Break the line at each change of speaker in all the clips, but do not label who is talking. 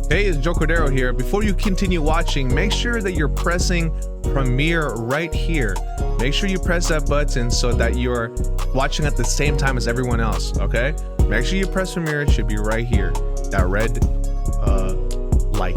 Hey, it's Joe Cordero here. Before you continue watching, make sure that you're pressing premiere right here. Make sure you press that button so that you're watching at the same time as everyone else, okay? Make sure you press premiere. It should be right here, that red light.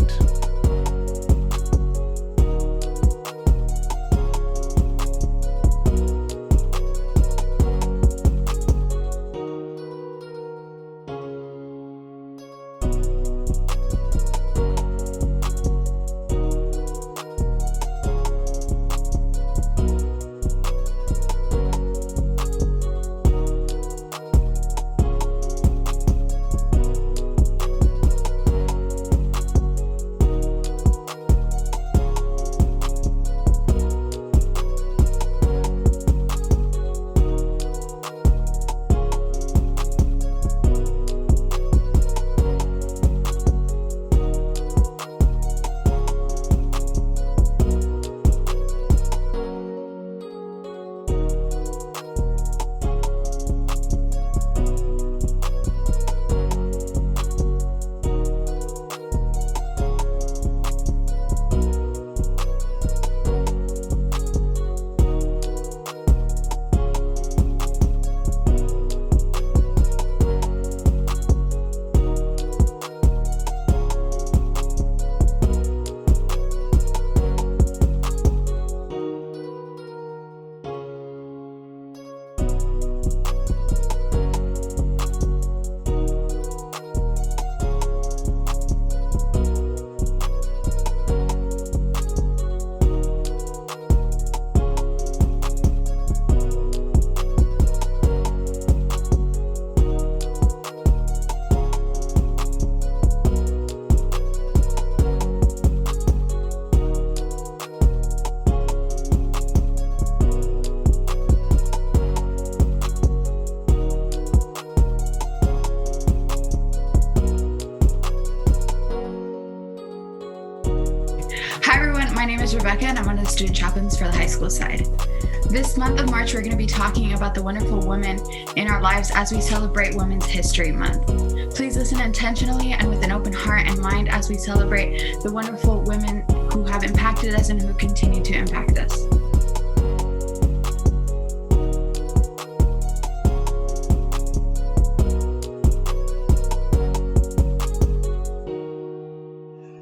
My name is Rebecca and I'm one of the student chaplains for the high school side. This month of March, we're going to be talking about the wonderful women in our lives as we celebrate Women's History Month. Please listen intentionally and with an open heart and mind as we celebrate the wonderful women who have impacted us and who continue to impact us.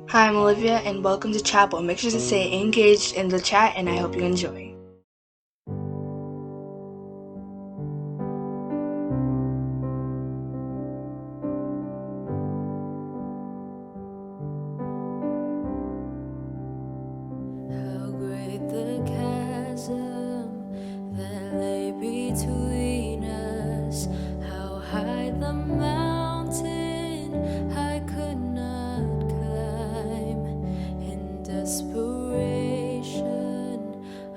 Hi, I'm Olivia, and welcome to Chapel. Make sure to stay engaged in the chat, and I hope you enjoy.
How great the chasm that lay between us, how high the mountain I could not climb. In desperation,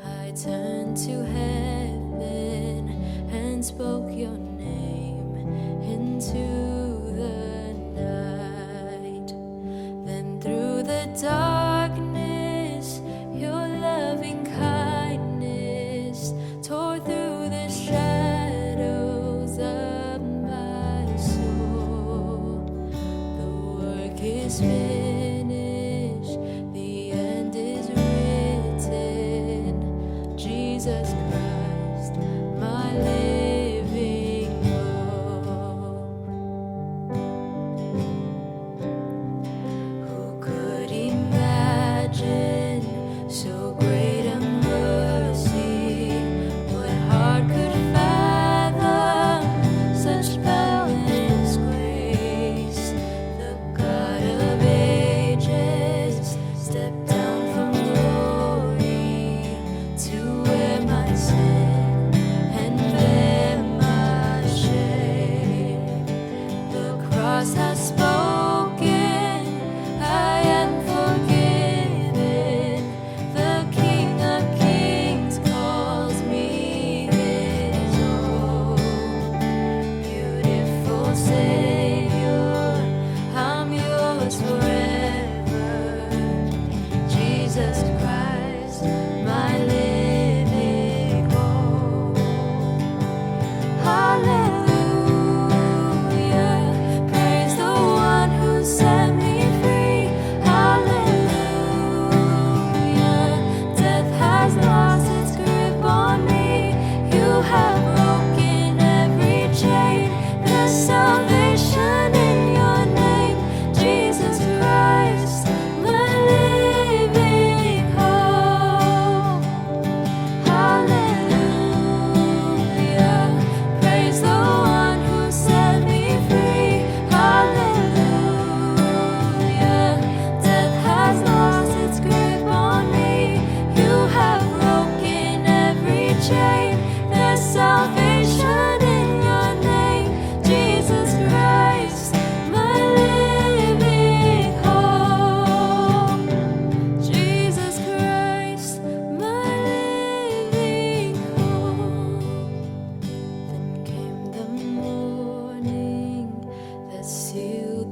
I turned to heaven and spoke your name into the night. Then through the darkness, your loving kindness tore through the shadows of my soul. The work is finished, the end is written. Jesus Christ, my living hope. Who could imagine so great a mercy? What heart could fathom such boundless grace? The God of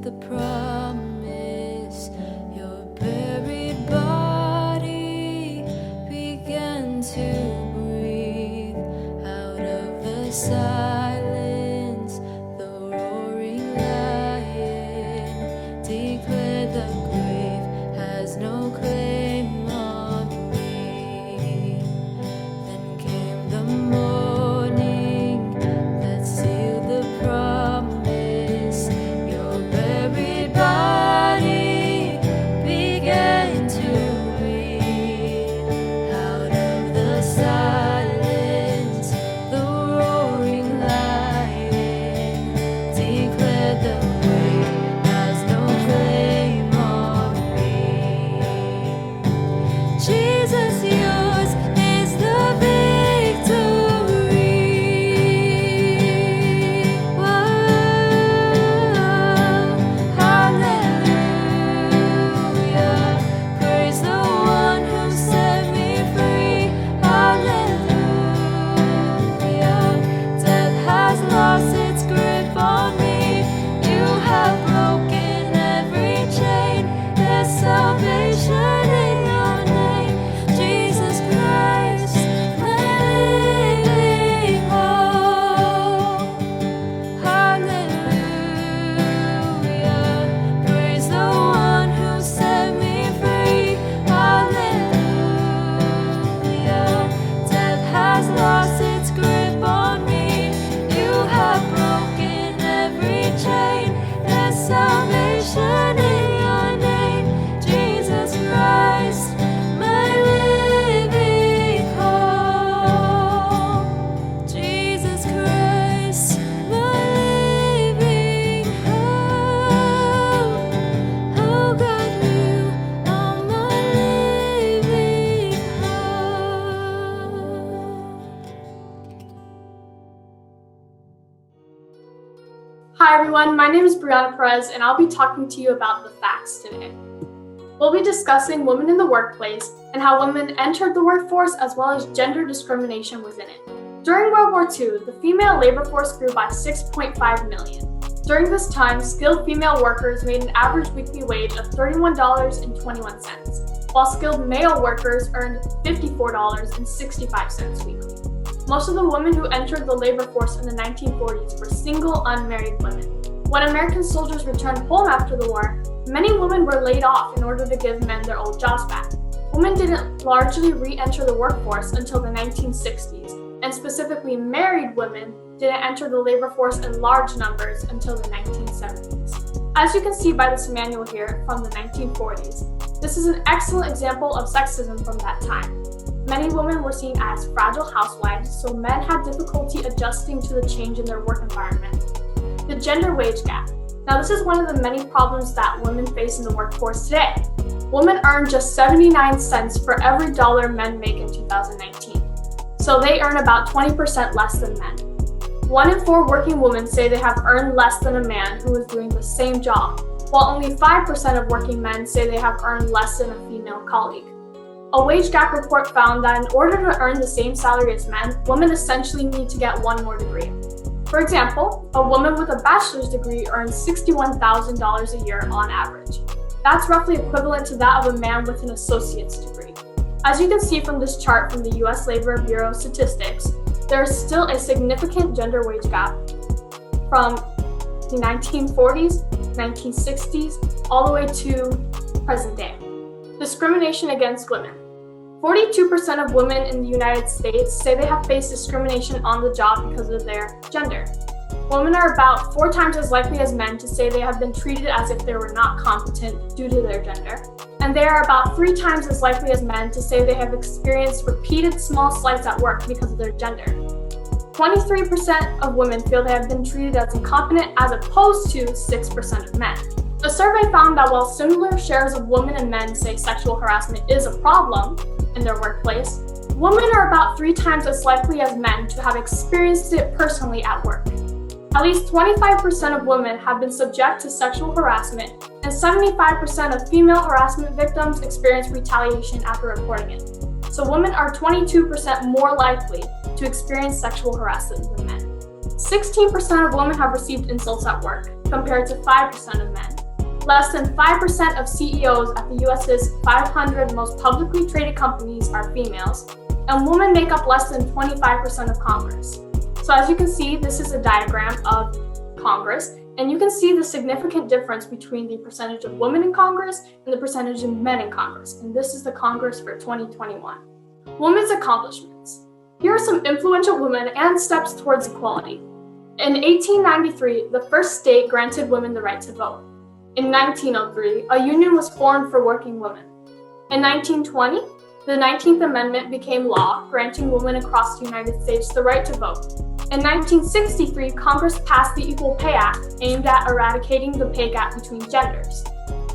the promise. Your buried body began to breathe out of the silence. The roaring lion declared the grave has no claim on me. Then came the morning that sealed the promise. Your buried body began to breathe out of the silence. The roaring lion declared the grave has no claim on me. Jesus, yours is the victory. Whoa, hallelujah. Praise the one who set me free. Hallelujah. Death has lost its grip on me. You have broken every chain. There's salvation in your name, Jesus Christ, my living hope. Hallelujah. Praise the one who set me free. Hallelujah. Death has lost its grip on me. You have broken every chain. There's salvation in your name, Jesus Christ, my living hope. Jesus Christ, my living hope. Oh God, you are my living hope.
Hi everyone, my name is Brianna Perez and I'll be talking to you about the facts today. We'll be discussing women in the workplace and how women entered the workforce as well as gender discrimination within it. During World War II, the female labor force grew by 6.5 million. During this time, skilled female workers made an average weekly wage of $31.21, while skilled male workers earned $54.65 weekly. Most of the women who entered the labor force in the 1940s were single, unmarried women. When American soldiers returned home after the war, many women were laid off in order to give men their old jobs back. Women didn't largely re-enter the workforce until the 1960s, and specifically married women didn't enter the labor force in large numbers until the 1970s. As you can see by this manual here from the 1940s, this is an excellent example of sexism from that time. Many women were seen as fragile housewives, so men had difficulty adjusting to the change in their work environment. The gender wage gap. Now, this is one of the many problems that women face in the workforce today. Women earn just 79 cents for every dollar men make in 2019. So they earn about 20% less than men. 1 in 4 working women say they have earned less than a man who is doing the same job, while only 5% of working men say they have earned less than a female colleague. A wage gap report found that in order to earn the same salary as men, women essentially need to get 1 more degree. For example, a woman with a bachelor's degree earns $61,000 a year on average. That's roughly equivalent to that of a man with an associate's degree. As you can see from this chart from the US Labor Bureau statistics, there is still a significant gender wage gap from the 1940s, 1960s, all the way to present day. Discrimination against women. 42% of women in the United States say they have faced discrimination on the job because of their gender. Women are about 4 times as likely as men to say they have been treated as if they were not competent due to their gender. And they are about 3 times as likely as men to say they have experienced repeated small slights at work because of their gender. 23% of women feel they have been treated as incompetent as opposed to 6% of men. The survey found that while similar shares of women and men say sexual harassment is a problem in their workplace, women are about 3 times as likely as men to have experienced it personally at work. At least 25% of women have been subject to sexual harassment, and 75% of female harassment victims experience retaliation after reporting it. So women are 22% more likely to experience sexual harassment than men. 16% of women have received insults at work. compared to 5% of men. Less than 5% of CEOs at the US's 500 most publicly traded companies are females, and women make up less than 25% of Congress. So as you can see, this is a diagram of Congress, and you can see the significant difference between the percentage of women in Congress and the percentage of men in Congress, and this is the Congress for 2021. Women's accomplishments. Here are some influential women and steps towards equality. In 1893, the first state granted women the right to vote. In 1903, a union was formed for working women. In 1920, the 19th Amendment became law, granting women across the United States the right to vote. In 1963, Congress passed the Equal Pay Act, aimed at eradicating the pay gap between genders.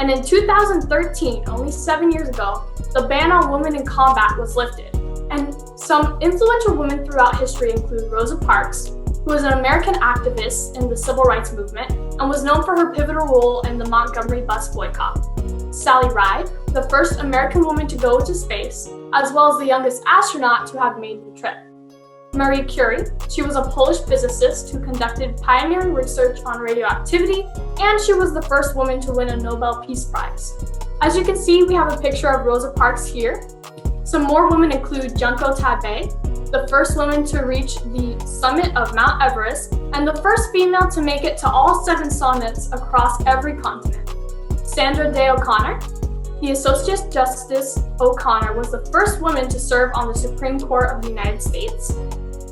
And in 2013, only 7 years ago, the ban on women in combat was lifted. And some influential women throughout history include Rosa Parks, who was an American activist in the civil rights movement and was known for her pivotal role in the Montgomery bus boycott. Sally Ride, the first American woman to go to space, as well as the youngest astronaut to have made the trip. Marie Curie, she was a Polish physicist who conducted pioneering research on radioactivity, and she was the first woman to win a Nobel Peace Prize. As you can see, we have a picture of Rosa Parks here. Some more women include Junko Tabei, the first woman to reach the summit of Mount Everest, and the first female to make it to all 7 summits across every continent. Sandra Day O'Connor, the Associate Justice O'Connor was the first woman to serve on the Supreme Court of the United States.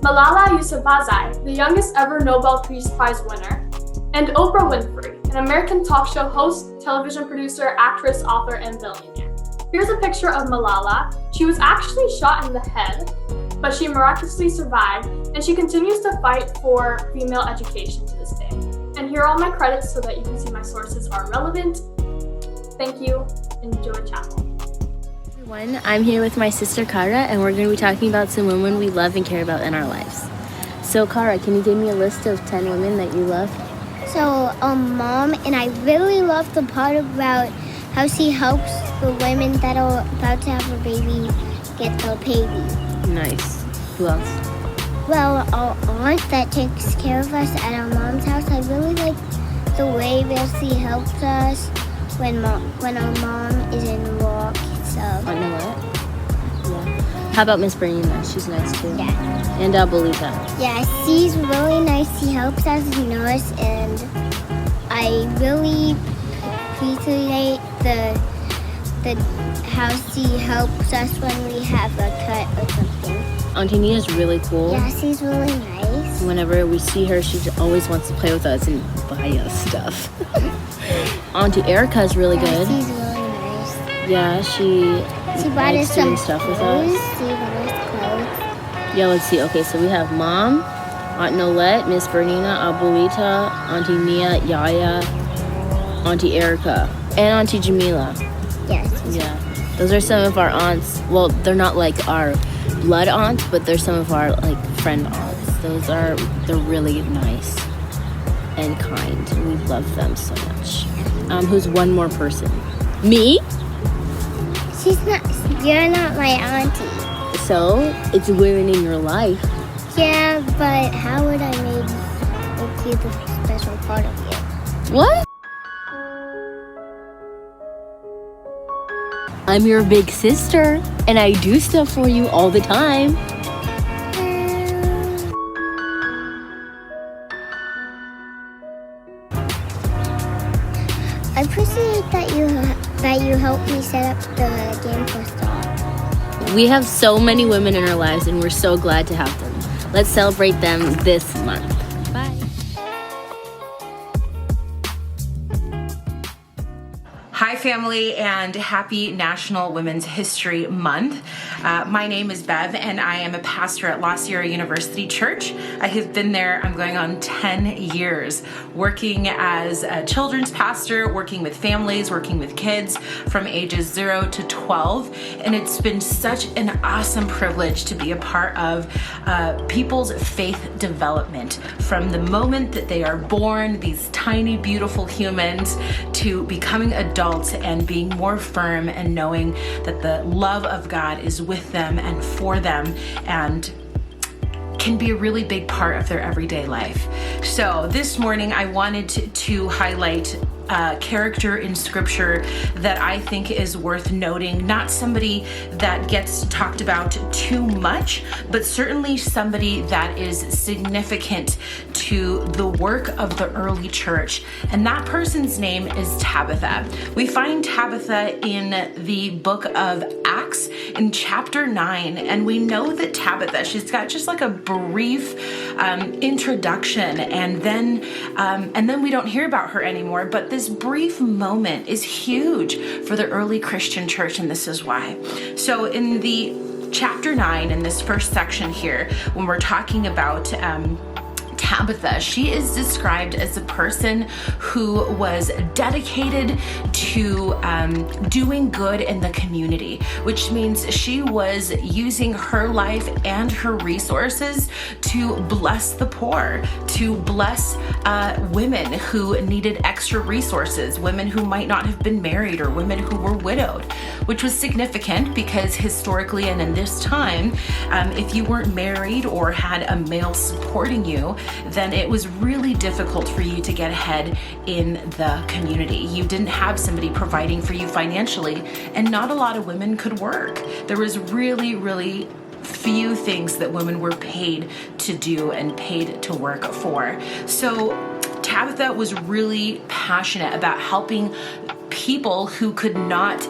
Malala Yousafzai, the youngest ever Nobel Peace Prize winner, and Oprah Winfrey, an American talk show host, television producer, actress, author, and billionaire. Here's a picture of Malala. She was actually shot in the head, but she miraculously survived, and she continues to fight for female education to this day. And here are all my credits so that you can see my sources are relevant. Thank you. Enjoy chapel.
Everyone, I'm here with my sister Kara, and we're going to be talking about some women we love and care about in our lives. So Kara, can you give me a list of 10 women that you love?
So, Mom, and I really love the part about how she helps the women that are about to have a baby get their baby.
Nice. Who else?
Well, our aunt that takes care of us at our mom's house, I really like the way that she helps us when our mom is in work. So.
Aunt Noelle? Yeah. How about Miss Bernina? She's nice too.
Yeah.
And Abuelita?
Yeah, she's really nice. She helps us as a nurse, and I really appreciate the how she helps us when we have a cut or something.
Auntie Nia's really cool.
Yeah, she's really nice.
Whenever we see her, she always wants to play with us and buy us stuff. Auntie Erica's really good.
She's really nice.
Yeah, she
bought us some
stuff with
clothes.
us.
She bought us clothes.
Yeah, let's see. Okay, so we have Mom, Aunt Nolette, Miss Bernina, Abuelita, Auntie Nia, Yaya, Auntie Erica, and Auntie Jamila.
Yes.
Yeah, those are some of our aunts. Well, they're not like our blood aunts, but they're some of our like friend aunts. They're really nice and kind. We love them so much. Who's one more person? Me?
You're not my auntie.
So it's women in your life.
Yeah, but how would I make you the special part of you?
What? I'm your big sister, and I do stuff for you all the time.
I appreciate that you helped me set up the game for Star.
We have so many women in our lives, and we're so glad to have them. Let's celebrate them this month. Bye.
Hi family, and happy National Women's History Month. My name is Bev, and I am a pastor at La Sierra University Church. I have been there, I'm going on 10 years, working as a children's pastor, working with families, working with kids from ages 0 to 12. And it's been such an awesome privilege to be a part of people's faith development from the moment that they are born, these tiny, beautiful humans, to becoming adults and being more firm and knowing that the love of God is with them and for them, and can be a really big part of their everyday life. So this morning I wanted to highlight a character in scripture that I think is worth noting. Not somebody that gets talked about too much, but certainly somebody that is significant to the work of the early church. And that person's name is Tabitha. We find Tabitha in the book of Acts in chapter 9. And we know that Tabitha, she's got just like a brief introduction, and then we don't hear about her anymore. But this brief moment is huge for the early Christian church, and this is why. So in the chapter 9, in this first section here, when we're talking about Tabitha, she is described as a person who was dedicated to doing good in the community, which means she was using her life and her resources to bless the poor, to bless women who needed extra resources, women who might not have been married, or women who were widowed, which was significant because historically and in this time, if you weren't married or had a male supporting you, then it was really difficult for you to get ahead in the community. You didn't have somebody providing for you financially, and not a lot of women could work. There was really few things that women were paid to do and paid to work for. So Tabitha was really passionate about helping people who could not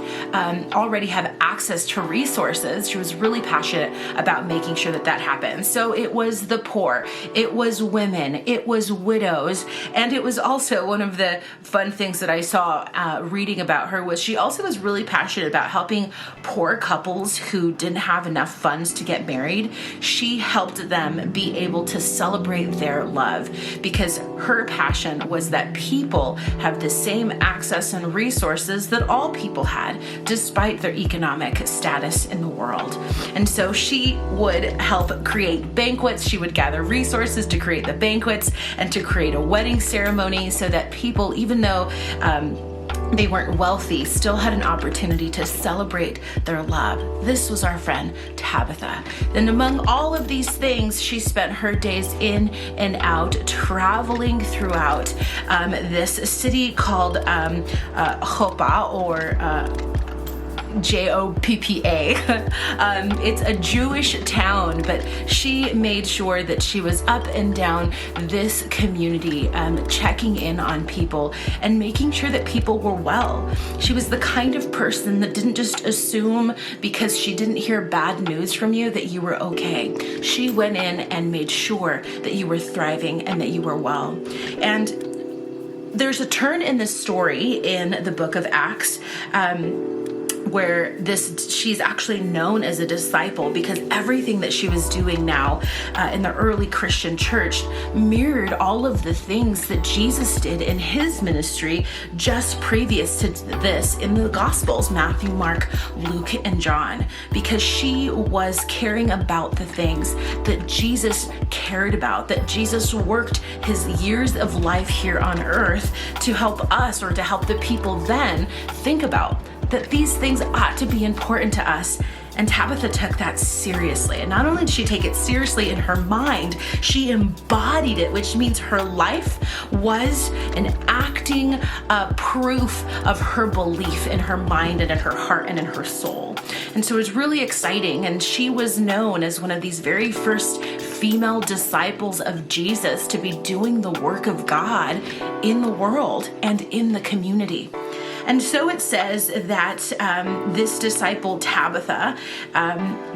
already have access to resources. She was really passionate about making sure that happened. So it was the poor, it was women, it was widows, and it was also one of the fun things that I saw reading about her was she also was really passionate about helping poor couples who didn't have enough funds to get married. She helped them be able to celebrate their love, because her passion was that people have the same access and resources that all people had, despite their economic status in the world. And so she would help create banquets. She would gather resources to create the banquets and to create a wedding ceremony so that people, even though they weren't wealthy, still had an opportunity to celebrate their love. This was our friend Tabitha. And among all of these things, she spent her days in and out traveling throughout this city called Joppa, or Joppa. It's a Jewish town, but she made sure that she was up and down this community, checking in on people and making sure that people were well. She was the kind of person that didn't just assume because she didn't hear bad news from you that you were okay. She went in and made sure that you were thriving and that you were well. And there's a turn in this story in the book of Acts, where she's actually known as a disciple, because everything that she was doing now in the early Christian church mirrored all of the things that Jesus did in his ministry just previous to this in the Gospels, Matthew, Mark, Luke, and John, because she was caring about the things that Jesus cared about, that Jesus worked his years of life here on earth to help us, or to help the people then think about that these things ought to be important to us. And Tabitha took that seriously. And not only did she take it seriously in her mind, she embodied it, which means her life was an acting proof of her belief in her mind and in her heart and in her soul. And so it was really exciting. And she was known as one of these very first female disciples of Jesus to be doing the work of God in the world and in the community. And so it says that this disciple, Tabitha,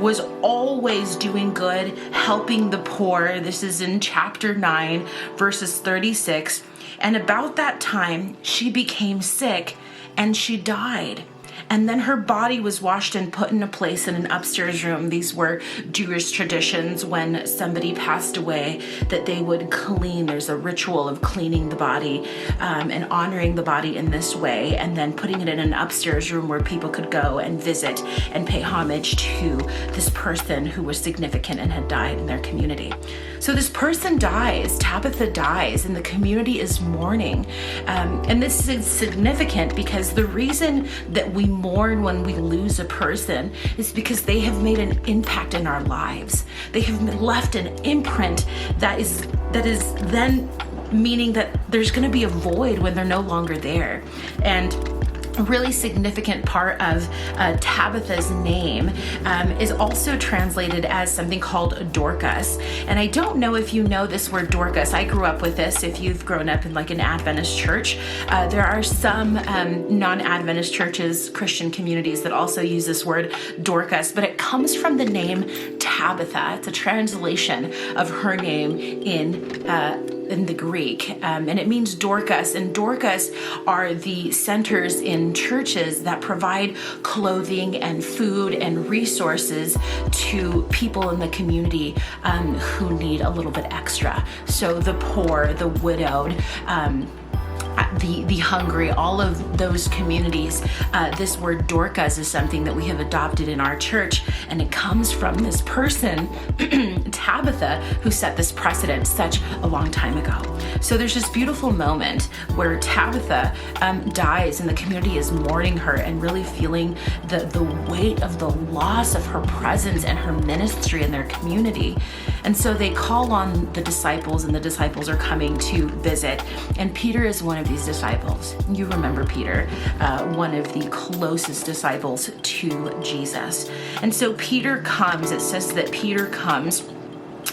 was always doing good, helping the poor. This is in chapter 9, verses 36. And about that time, she became sick and she died. And then her body was washed and put in a place in an upstairs room. These were Jewish traditions when somebody passed away, that they would clean. There's a ritual of cleaning the body and honoring the body in this way, and then putting it in an upstairs room where people could go and visit and pay homage to this person who was significant and had died in their community. So this person dies, Tabitha dies, and the community is mourning. And this is significant because the reason that we we mourn when we lose a person is because they have made an impact in our lives. They have left an imprint that is then meaning that there's going to be a void when they're no longer there. And a really significant part of Tabitha's name is also translated as something called Dorcas. And I don't know if you know this word Dorcas. I grew up with this. If you've grown up in like an Adventist church, there are some non-Adventist churches, Christian communities that also use this word Dorcas, but it comes from the name Tabitha. It's a translation of her name in the Greek, and it means Dorcas. And Dorcas are the centers in churches that provide clothing and food and resources to people in the community who need a little bit extra. So the poor, the widowed, the hungry, all of those communities. This word Dorcas is something that we have adopted in our church, and it comes from this person, Tabitha, who set this precedent such a long time ago. So there's this beautiful moment where Tabitha dies, and the community is mourning her and really feeling the weight of the loss of her presence and her ministry in their community. And so they call on the disciples, and the disciples are coming to visit. And Peter is one of these disciples. You remember Peter, one of the closest disciples to Jesus. And so Peter comes, it says that Peter comes.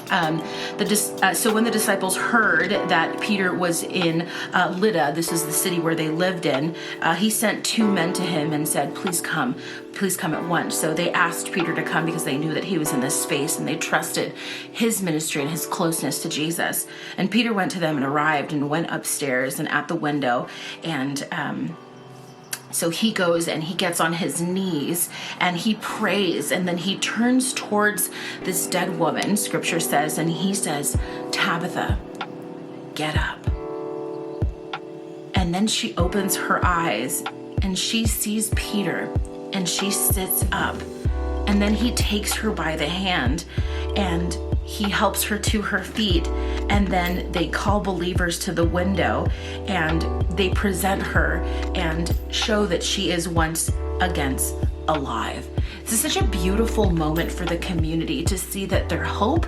So when the disciples heard that Peter was in Lydda, this is the city where they lived in, he sent 2 men to him and said, please come at once. So they asked Peter to come because they knew that he was in this space, and they trusted his ministry and his closeness to Jesus. And Peter went to them and arrived and went upstairs and at the window, and so he goes and he gets on his knees and he prays, and then he turns towards this dead woman, scripture says, and he says, Tabitha, get up. And then she opens her eyes and she sees Peter, and she sits up. And then he takes her by the hand and he helps her to her feet, and then they call believers to the window and they present her and show that she is once again alive. This is such a beautiful moment for the community to see that their hope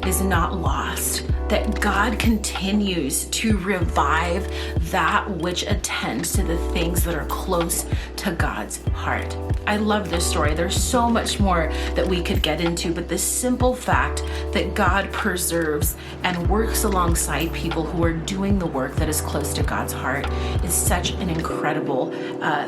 is not lost, that God continues to revive that which attends to the things that are close to God's heart. I love this story. There's so much more that we could get into, but the simple fact that God preserves and works alongside people who are doing the work that is close to God's heart is such an incredible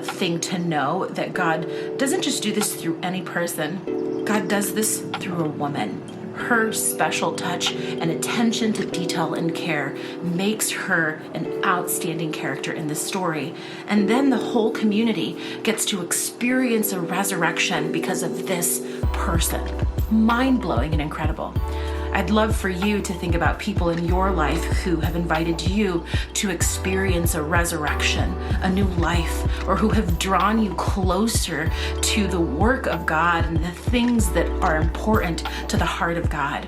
thing to know, that God doesn't just do this through any person. God does this through a woman. Her special touch and attention to detail and care makes her an outstanding character in this story. And then the whole community gets to experience a resurrection because of this person. Mind-blowing and incredible. I'd love for you to think about people in your life who have invited you to experience a resurrection, a new life, or who have drawn you closer to the work of God and the things that are important to the heart of God.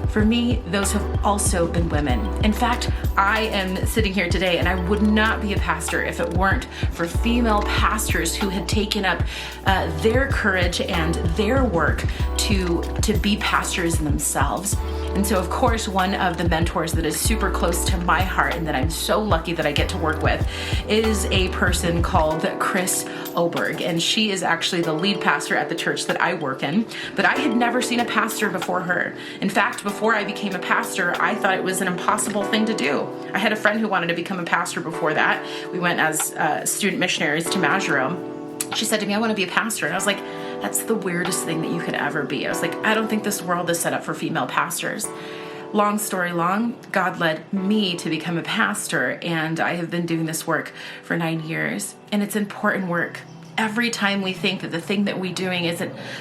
For me, those have also been women. In fact, I am sitting here today and I would not be a pastor if it weren't for female pastors who had taken up their courage and their work to be pastors themselves. And so, of course, one of the mentors that is super close to my heart and that I'm so lucky that I get to work with is a person called Chris Oberg. And she is actually the lead pastor at the church that I work in. But I had never seen a pastor before her. In fact, before I became a pastor, I thought it was an impossible thing to do. I had a friend who wanted to become a pastor before that. We went as student missionaries to Majerome. She said to me, I want to be a pastor. And I was like, that's the weirdest thing that you could ever be. I was like, I don't think this world is set up for female pastors. Long story long, God led me to become a pastor, and I have been doing this work for 9 years, and it's important work. Every time we think that the thing that we're doing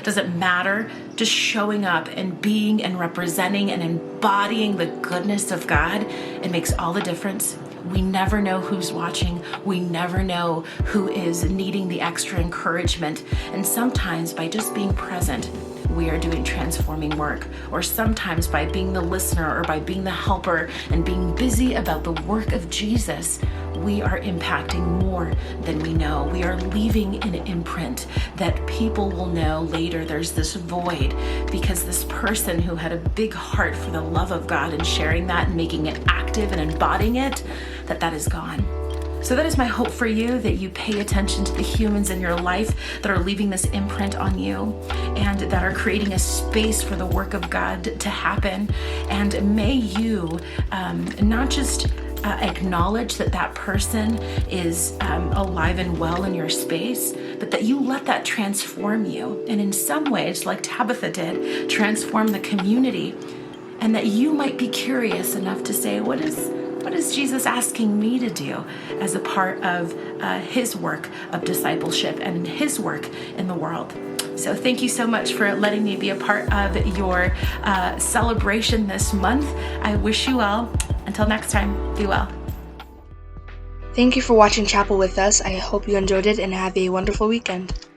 doesn't matter, just showing up and being and representing and embodying the goodness of God, it makes all the difference. We never know who's watching. We never know who is needing the extra encouragement. And sometimes by just being present, we are doing transforming work. Or sometimes by being the listener or by being the helper and being busy about the work of Jesus, we are impacting more than we know. We are leaving an imprint that people will know later there's this void because this person who had a big heart for the love of God and sharing that and making it active and embodying it, that is gone. So that is my hope for you, that you pay attention to the humans in your life that are leaving this imprint on you and that are creating a space for the work of God to happen. And may you not just acknowledge that person is alive and well in your space, but that you let that transform you. And in some ways, like Tabitha did, transform the community. And that you might be curious enough to say, what is Jesus asking me to do as a part of his work of discipleship and his work in the world? So thank you so much for letting me be a part of your celebration this month. I wish you well. Until next time, be well.
Thank you for watching Chapel with us. I hope you enjoyed it and have a wonderful weekend.